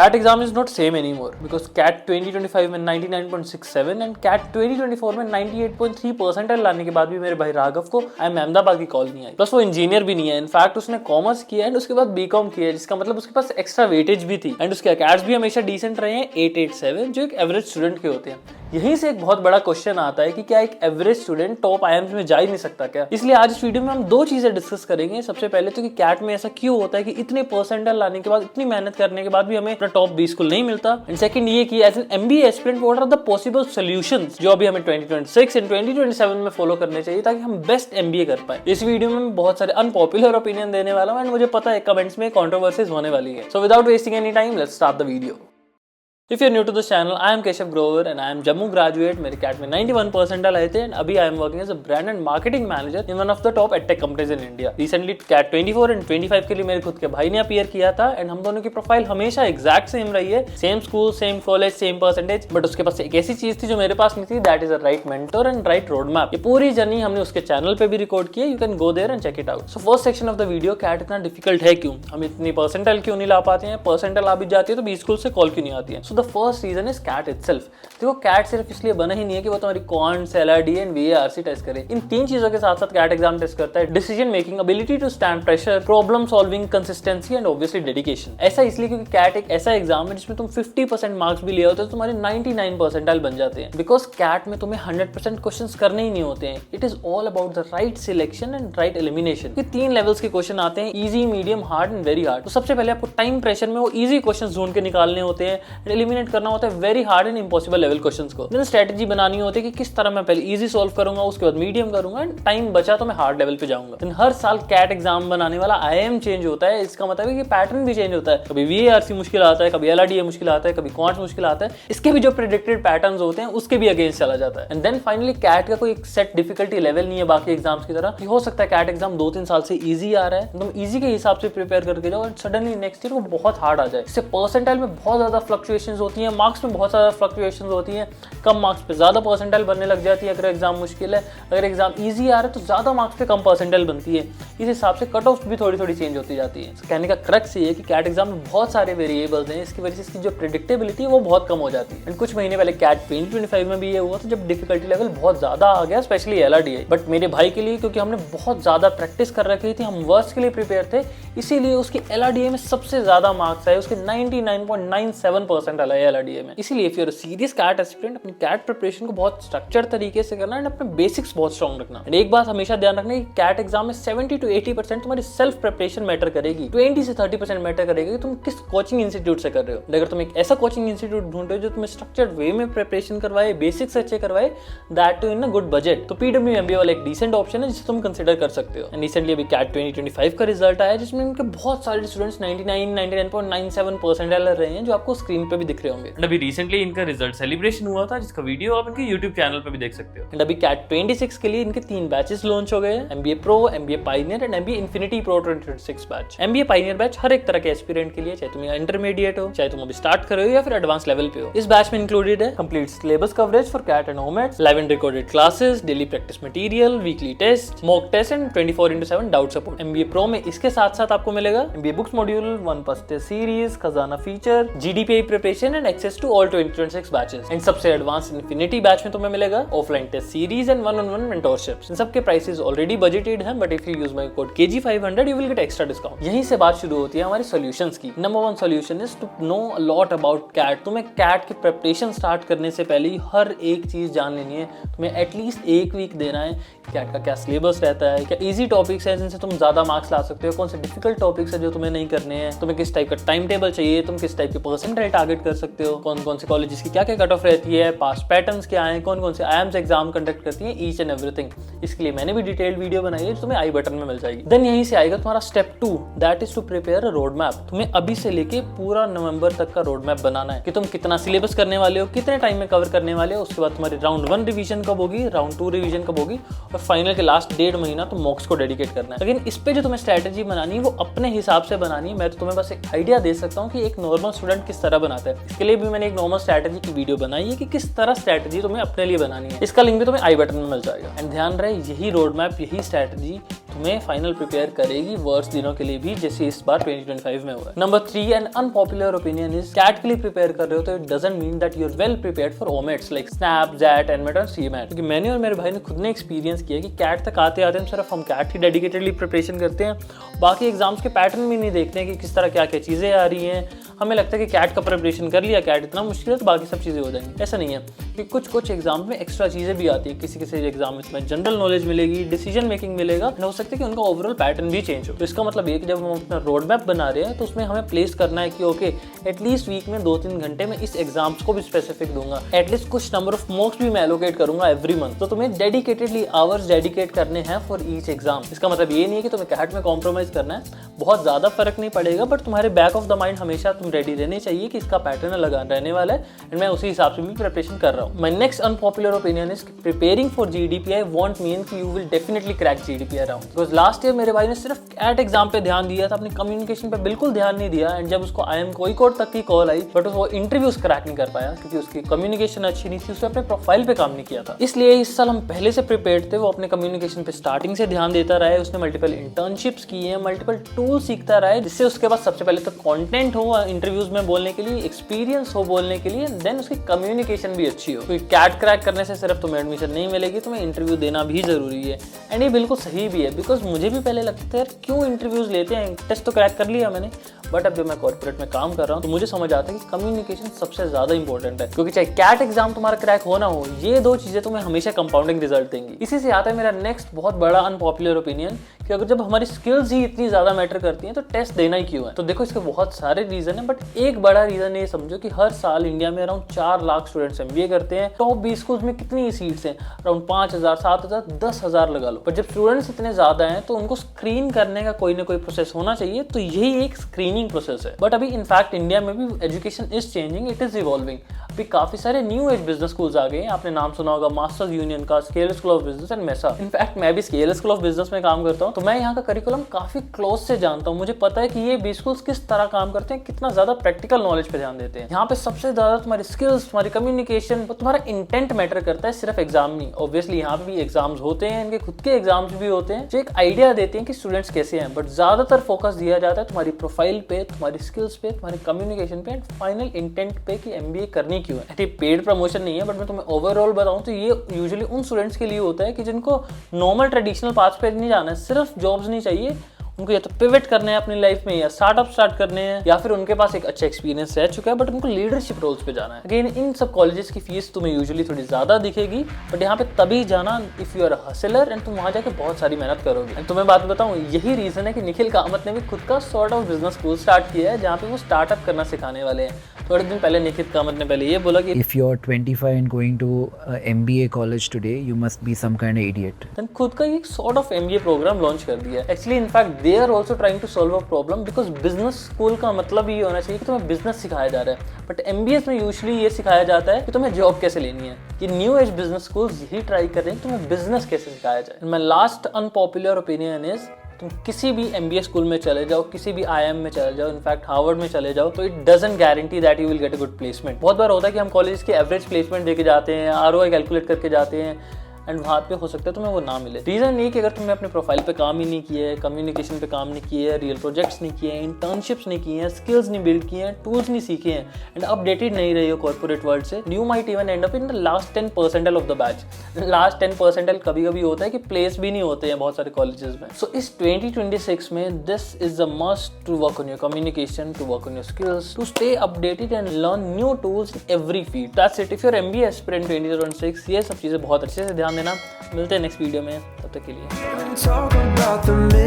CAT exam is not same anymore because CAT 2025 में 99.67 and CAT 2024 में 98.3 percentile लाने के बाद भी मेरे भाई राघव को IIM अहमदाबाद की कॉल नहीं आई। प्लस वो इंजीनियर भी नहीं है, इनफैक्ट उसने कॉमर्स किया एंड उसके बाद बीकॉम किया है, जिसका मतलब उसके पास एक्स्ट्रा वेटेज भी थी एंड उसके अकैड्स भी हमेशा डिसेंट रहे हैं 887 जो एक एवरेज स्टूडेंट के होते हैं। यहीं से एक बहुत बड़ा क्वेश्चन आता है कि क्या एक एवरेज स्टूडेंट टॉप IIMs में जा ही नहीं सकता क्या? इसलिए आज इस वीडियो में हम दो चीजें डिस्कस करेंगे। सबसे पहले तो कि कैट में ऐसा क्यों होता है कि इतने परसेंटाइल लाने के बाद, इतनी मेहनत करने के बाद भी हमें अपना टॉप 20 स्कूल नहीं मिलता। एंड सेकंड ये कि as an MBA aspirant what are the possible solutions जो अभी हमें 2026 एंड 2027 में फॉलो करने चाहिए ताकि हम बेस्ट MBA कर पाए। इस वीडियो में मैं बहुत सारे अनपॉपुलर ओपिनियन देने वाला हूं एंड मुझे पता है कमेंट्स में कंट्रोवर्सीज होने वाली है। So without wasting any time let's start the video. If you're new to this channel, I am Keshav Grover and I am Jammu graduate. मेरे CAT में 91 परसेंटाइल आए थे एंड अभी I am working as a brand and marketing manager in one of the top edtech companies in India. Recently CAT 24 and 25 के लिए मेरे खुद के भाई ने अपीयर किया था एंड हम दोनों की प्रोफाइल हमेशा एग्जैक्ट सेम रही है, same school, same college, same percentage, but उसके पास एक ऐसी चीज थी जो मेरे पास नहीं थी, that is a right mentor and right road map. ये पूरी जर्नी हमने उसके चैनल पे भी रिकॉर्ड की है, you can go there and check it out. So first section of the video, CAT इतना डिफिकल्ट है क्यों, हम इतनी परसेंटाइल क्यों नहीं ला पाते हैं, परसेंटाइल आ भी जाती है तो 20 स्कूल से कॉल क्यों नहीं आती है। So the first reason is CAT itself। देखो CAT सिर्फ इसलिए बना ही नहीं है कि वो तुम्हारी quants, LRD and VARC test करे। इन तीन चीजों के साथ साथ CAT एग्जाम टेस्ट करता है decision making, ability to stand pressure, problem solving, consistency and obviously dedication. ऐसा इसलिए क्योंकि CAT एक ऐसा एग्जाम है जिसमें तुम 50% मार्क्स भी ले होते हो तो तुम्हारे 99 परसेंटाइल बन जाते हैं। बिकॉज CAT में तुम्हें 100% क्वेश्चंस करने ही नहीं होते हैं। It is all about the right selection and right elimination. ये 3 लेवल्स के क्वेश्चन आते हैं, easy, medium, hard and very hard. तो सबसे पहले आपको टाइम प्रेशर में वो इजी क्वेश्चन ढूंढ के निकालने होते हैं, एलिमिनेट करना होता है very hard and impossible level questions को। देन स्ट्रेटजी बनानी होती है कि किस तरह मैं पहले इजी सॉल्व करूंगा, उसके बाद मीडियम करूंगा एंड टाइम बचा तो मैं हार्ड लेवल पे जाऊंगा। देन हर साल CAT एग्जाम बनाने वाला IIM चेंज होता है, इसका मतलब है कि पैटर्न भी चेंज होता है। कभी VARC मुश्किल आता है, कभी LRD मुश्किल आता है, कभी क्वांट्स मुश्किल आता है। इसके भी जो प्रेडिक्टेड पैटर्न्स होते हैं उसके भी अगेंस्ट चला जाता है। एंड देन फाइनली CAT का कोई सेट डिफिकल्टी लेवल नहीं है बाकी एग्जाम्स की तरह। हो सकता है CAT एग्जाम 2-3 साल से इजी आ रहा है, तुम इजी के हिसाब से प्रिपेयर करके जाओ और सडनली नेक्स्ट ईयर वो बहुत हार्ड आ जाए। इससे परसेंटाइल में बहुत ज्यादा फ्लक्चुएशंस होती है, मार्क्स में बहुत ज्यादा फ्लक्चुएशंस होती है, कम मार्क्स पे ज्यादा परसेंटाइल बनने लग जाती है अगर एग्जाम मुश्किल है, अगर एग्जाम इजी आ रहा है तो ज्यादा मार्क्स पे कम परसेंटाइल बनती है। इस हिसाब से कट ऑफ भी थोड़ी थोड़ी चेंज होती जाती है। कहने का क्रक्स ये है कि CAT एग्जाम में बहुत सारे वेरिएबल्स हैं, इसकी वजह से इसकी जो प्रेडिक्टेबिलिटी है वो बहुत कम हो जाती है। एंड कुछ महीने पहले CAT 2025 में भी ये हुआ था जब डिफिकल्टी लेवल बहुत ज्यादा आ गया, स्पेशली LRD। बट मेरे भाई के लिए क्योंकि हमने बहुत ज्यादा प्रैक्टिस कर रखी थी, हम वर्स्ट के लिए प्रिपेयर थे, इसीलिए उसकी LRD में सबसे ज्यादा मार्क्स आए, उसके 99.97 परसेंटाइल आए LRD में। इसीलिए if you are serious CAT aspirant, अपनी CAT प्रिपरेशन को बहुत स्ट्रक्चर तरीके से करना एंड अपने बेसिक्स बहुत स्ट्रॉन्ग रखना। एंड एक बात हमेशा ध्यान रखना कि CAT एग्जाम में 70 to 80% तुम्हारी सेल्फ प्रिपरेशन मैटर करेगी, 20 से 30% मैटर करेगी कि तुम किस कोचिंग इंस्टीट्यूट से कर रहे हो। अगर तुम एक ऐसा कोचिंग इंस्टीट्यूट ढूंढ रहे हो जो तुम्हें स्ट्रक्चर्ड वे में प्रिपरेशन करवाए, बेसिक्स अच्छे करवाए, that too in a good budget, तो PW MBA वाला एक डिसेंट ऑप्शन है जिसे तुम कंसीडर कर सकते हो। एंड रिसेंटली अभी CAT 2025 का रिजल्ट आया जिसमें उनके बहुत सारे स्टूडेंट्स 99.97 परसेंटाइल रहे हैं, जो आपको स्क्रीन पे भी दिख रहे होंगे। एंड अभी रिसेंटली इनका रिजल्ट सेलिब्रेशन हुआ था जिसका वीडियो आप इनके YouTube चैनल पे भी देख सकते हो। एंड अभी CAT 26 के लिए इनके 3 बैचेस लॉन्च हो गए हैं, MBA Pro, MBA Pioneer and MBA Infinity Pro 2026 batch. MBA Pioneer batch हर एक तरह के एस्पिरेंट के लिए, चाहे तुम इंटरमीडिएट हो, चाहे तुम अभी स्टार्ट कर रहे हो या फिर एडवांस लेवल पे हो। इस बैच में इंक्लूडेड है complete syllabus coverage for CAT and OMAT, live and recorded classes, daily practice material, weekly test, mock test and 24/7 doubt support. MBA Pro में इसके साथ साथ आपको मिलेगा MBA books module, 1 past test series, खजाना feature, GDPI preparation and access to all 2026 batches. And सबसे advance infinity batch में तुम्हें मिलेगा offline test series and 1-on-1 mentorships. इन सब के प्राइसेस ऑलरेडी बजटेड हैं, but if you use my code KG500 you will get extra discount. यहीं से बात शुरू होती है हमारी सॉल्यूशंस की। Number 1 solution is to know a lot about CAT। तुम्हें CAT की प्रिपरेशन स्टार्ट करने से पहले हर एक चीज जान लेनी है। तुम्हें एटलीस्ट 1 वीक देना है। CAT का क्या सिलेबस रहता है, क्या इजी टॉपिक्स हैं जिनसे तुम ज्यादा मार्क्स ला सकते हो, कौन से डिफिकल्ट टॉपिक्स है जो तुम्हें नहीं करने हैं, तुम्हें किस टाइप का टाइम टेबल चाहिए, तुम किस टाइप के परसेंटाइल टारगेट कर सकते हो, कौन कौन से कॉलेजेस की क्या क्या कट ऑफ रहती है, पास्ट पैटर्न्स क्या है, कौन कौन से IIMs एग्जाम कंडक्ट करती है, ईच एंड एवरीथिंग। इसके लिए मैंने भी डिटेल्ड वीडियो बनाई है जो तुम्हें आई बटन में मिल जाएगी। देन यहीं से आएगा तुम्हारा step 2, that is to prepare a road map. तुम्हें अभी से लेके पूरा नवंबर तक का रोड मैप बनाना है कि तुम कितना सिलेबस करने वाले हो, कितने टाइम में कवर करने वाले हो, उसके बाद तुम्हारी राउंड 1 रिवीजन कब होगी, राउंड 2 रिवीजन कब होगी, और फाइनल के लास्ट 1.5 महीना तुम मॉक्स को डेडिकेट करना है। लेकिन इस पे जो तुम्हें स्ट्रेटेजी बनानी है वो अपने हिसाब से बनानी है। मैं तो तुम्हें बस एक आइडिया दे सकता हूँ कि एक नॉर्मल स्टूडेंट किस तरह बनाता है। इसके लिए भी मैंने एक नॉर्मल स्ट्रैटेजी की वीडियो बनाई है कि किस तरह स्ट्रैटेजी तुम्हें अपने लिए बनानी है। इसका लिंक भी तुम्हें आई बटन में मिल जाएगा। एंड ध्यान रहे, यही रोड मैप, यही स्ट्रैटेजी तुम्हें फाइनल प्रिपेयर करेगी वर्स दिनों के लिए भी, जैसे इस बार 2025 में हुआ। Number 3 and unpopular opinion is, CAT के लिए प्रिपेयर कर रहे हो तो it doesn't mean that you are well prepared for OMETs like SNAP, XAT, NMAT और सीमैट। क्योंकि मैंने और मेरे भाई ने खुद ने एक्सपीरियंस किया कि कैट तक आते आते हम सिर्फ हम कैट की डेडिकेटेडली प्रिपरेशन करते हैं, बाकी एग्जाम्स के पैटर्न भी नहीं देखते हैं कि किस तरह क्या क्या चीज़ें आ रही हैं। हमें लगता है कि कैट का प्रिपरेशन कर लिया, कैट इतना मुश्किल है तो बाकी सब चीज़ें हो जाएंगी। ऐसा नहीं है कि कुछ एग्जाम में एक्स्ट्रा चीज़ें भी आती है। किसी एग्जाम में तुम्हें जनरल नॉलेज मिलेगी, डिसीजन मेकिंग मिलेगा, हो सकता है कि उनका ओवरऑल पैटर्न भी चेंज हो। तो इसका मतलब ये कि जब हम अपना रोड मैप बना रहे हैं तो उसमें हमें प्लेस करना है कि ओके एटलीस्ट वीक में 2-3 घंटे में इस एग्जाम्स को भी स्पेसिफिक दूंगा, एटलीस्ट कुछ नंबर ऑफ मॉक्स भी मैं एलोकेट करूंगा एवरी मंथ। तो तुम्हें डेडिकेटेडली आवर्स डेडिकेट करने हैं फॉर ईच एग्जाम। इसका मतलब ये नहीं है कि तुम्हें कैट में कॉम्प्रोमाइज करना है, बहुत ज्यादा फर्क नहीं पड़ेगा, बट तुम्हारे बैक ऑफ द माइंड हमेशा तुम रेडी रहने चाहिए कि इसका पैटर्न लगा रहने वाला है एंड मैं उसी हिसाब से भी प्रिपरेशन कर रहा हूँ। My next unpopular opinion is preparing for GDPI won't mean कि you will definitely crack GDPI round. Because last year मेरे भाई ने सिर्फ कैट एग्जाम पे ध्यान दिया था, अपनी कम्युनिकेशन पे बिल्कुल ध्यान नहीं दिया, एंड जब उसको IIM कोईकोड तक की कॉल आई बट वो इंटरव्यूज क्रैक नहीं कर पाया क्योंकि उसकी कम्युनिकेशन अच्छी नहीं थी, उसने अपने प्रोफाइल पे काम नहीं किया था। इसलिए इस साल हम पहले से प्रिपेयर्ड थे, वो अपने कम्युनिकेशन पे स्टार्टिंग से ध्यान देता रहा है, उसने मल्टीपल इंटर्नशिप्स की हैं, मल्टीपल टूल सीखता रहा है, जिससे उसके पास सबसे पहले तो कंटेंट हो इंटरव्यूज में बोलने के लिए, एक्सपीरियंस हो बोलने के लिए, देन उसकी कम्युनिकेशन भी अच्छी हो। क्योंकि कैट क्रैक करने से सिर्फ तुम्हें एडमिशन नहीं मिलेगी, तुम्हें इंटरव्यू देना भी जरूरी है। एंड ये बिल्कुल सही भी है, बिकॉज मुझे भी पहले लगता है क्यों इंटरव्यूज लेते हैं, टेस्ट तो क्रैक कर लिया मैंने, बट अब जब मैं कॉर्पोरेट में काम कर रहा हूँ तो मुझे समझ आता है कि कम्युनिकेशन सबसे ज्यादा इंपॉर्टेंट है। क्योंकि चाहे कैट एग्जाम तुम्हारा क्रैक हो ना हो, ये 2 चीजें तुम्हें हमेशा कंपाउंडिंग रिजल्ट देंगी। इसी से आता है मेरा नेक्स्ट बहुत बड़ा अनपॉपुलर ओपिनियन कि अगर जब हमारी स्किल्स ही इतनी ज्यादा मैटर करती हैं तो टेस्ट देना ही क्यों है। तो देखो इसके बहुत सारे रीजन है, बट एक बड़ा रीजन ये समझो कि हर साल इंडिया में अराउंड 4 लाख स्टूडेंट्स MBA करते हैं। टॉप 20 स्कूल्स में कितनी सीट्स हैं, अराउंड 5000, 7000, 10,000 लगा लो। पर जब स्टूडेंट्स इतने ज्यादा हैं तो उनको स्क्रीन करने का कोई ना कोई प्रोसेस होना चाहिए, तो यही एक स्क्रीनिंग प्रोसेस है। बट अभी इनफैक्ट इंडिया में भी education is changing, it is evolving. अभी काफी सारे न्यू एज बिजनेस स्कूल्स आ गए हैं, आपने नाम सुना होगा मास्टर्स यूनियन का, Scaler School of Business and Mesa. In fact मैं भी स्केल स्कूल ऑफ बिजनेस में काम करता हूँ, तो मैं यहाँ का करिकुलम काफी क्लोज से जानता हूँ। मुझे पता है कि ये बी स्कूल्स किस तरह काम करते हैं, कितना ज्यादा प्रैक्टिकल नॉलेज पे ध्यान देते हैं। यहाँ पे सबसे ज्यादा तुम्हारी स्किल्स, तुम्हारी कम्युनिकेशन, तुम्हारा इंटेंट मैटर करता है, सिर्फ एग्जाम नहीं। ऑब्वियसली यहाँ पे भी एग्जाम्स होते हैं, इनके खुद के एग्जाम्स भी होते हैं जो एक आइडिया देते हैं कि स्टूडेंट्स कैसे हैं, बट ज्यादातर फोकस दिया जाता है तुम्हारी प्रोफाइल पे, तुम्हारी स्किल्स पे, तुम्हारी कम्युनिकेशन पे एंड फाइनल इंटेंट पे कि MBA करनी क्यों है। पेड प्रमोशन नहीं है, बट मैं तुम्हें ओवरऑल बताऊं तो ये यूजुअली उन स्टूडेंट्स के लिए होता है कि जिनको नॉर्मल ट्रेडिशनल पाथ पे नहीं जाना है, सिर्फ जॉब्स नहीं चाहिए, उनको या तो पिवट करने हैं अपनी लाइफ में, या स्टार्टअप स्टार्ट करने हैं, या फिर उनके पास एक अच्छा एक्सपीरियंस रह चुका है बट उनको लीडरशिप रोल्स पे जाना है। अगेन इन सब कॉलेजेस की फीस तुम्हें यूजुअली थोड़ी ज्यादा दिखेगी, बट यहाँ पे तभी जाना if you are hustler and तुम वहाँ जाके बहुत सारी मेहनत करोगे। एंड तुम्हें बात बताऊँ, यही रीजन है कि निखिल कामत ने भी खुद का sort of business school start किया है, जहाँ पे वो स्टार्टअप करना सिखाने वाले हैं। थोड़े दिन पहले निखिल कामत ने पहले ये बोला कि if you're 25 and going to MBA college today, you must be some kind of idiot. then खुद का एक sort of MBA program launch कर दिया। Actually in fact they are also trying to solve a problem, because business school का मतलब ये होना चाहिए कि तुम्हें बिजनेस सिखाया जा रहा है, बट MBA में यूजुअली ये सिखाया जाता है कि तुम्हें जॉब कैसे लेनी है। ये न्यू एज बिजनेस स्कूल्स यही ट्राई कर रहे हैं कि तुम्हें बिजनेस कैसे सिखाया जाए। My last unpopular opinion is, तुम किसी भी MBA स्कूल में चले जाओ, किसी भी IIM में चले जाओ, इनफैक्ट हार्वर्ड में चले जाओ, तो it doesn't guarantee that you will get a good placement. बहुत बार होता है कि हम कॉलेज के एवरेज प्लेसमेंट देके जाते हैं, ROI कैलकुलेट करके जाते हैं, एंड वहाँ पे हो सकता है तुम्हें वो ना मिले। रीजन ये कि अगर तुमने अपने प्रोफाइल पे काम ही नहीं किया है, कम्युनिकेशन पे काम नहीं किया है, रियल प्रोजेक्ट्स नहीं किए हैं, इंटर्नशिप्स नहीं किए हैं, स्किल्स नहीं बिल्ड किए हैं, टूल्स नहीं सीखे हैं, एंड अपडेटेड नहीं रही हो कॉर्पोरेट वर्ल्ड से, you might even and up in the last 10% of the batch. Last 10% कभी कभी होता है कि प्लेस भी नहीं होते हैं बहुत सारे कॉलेजेस में। सो इस 2026 में this is the must to work on your communication, to work on your skills, to stay updated and learn new tools in every field. That's it. If you're MBA aspirant 2026, ये सब चीजें बहुत अच्छे से ध्यान देना। मिलते हैं नेक्स्ट वीडियो में, तब तक के लिए।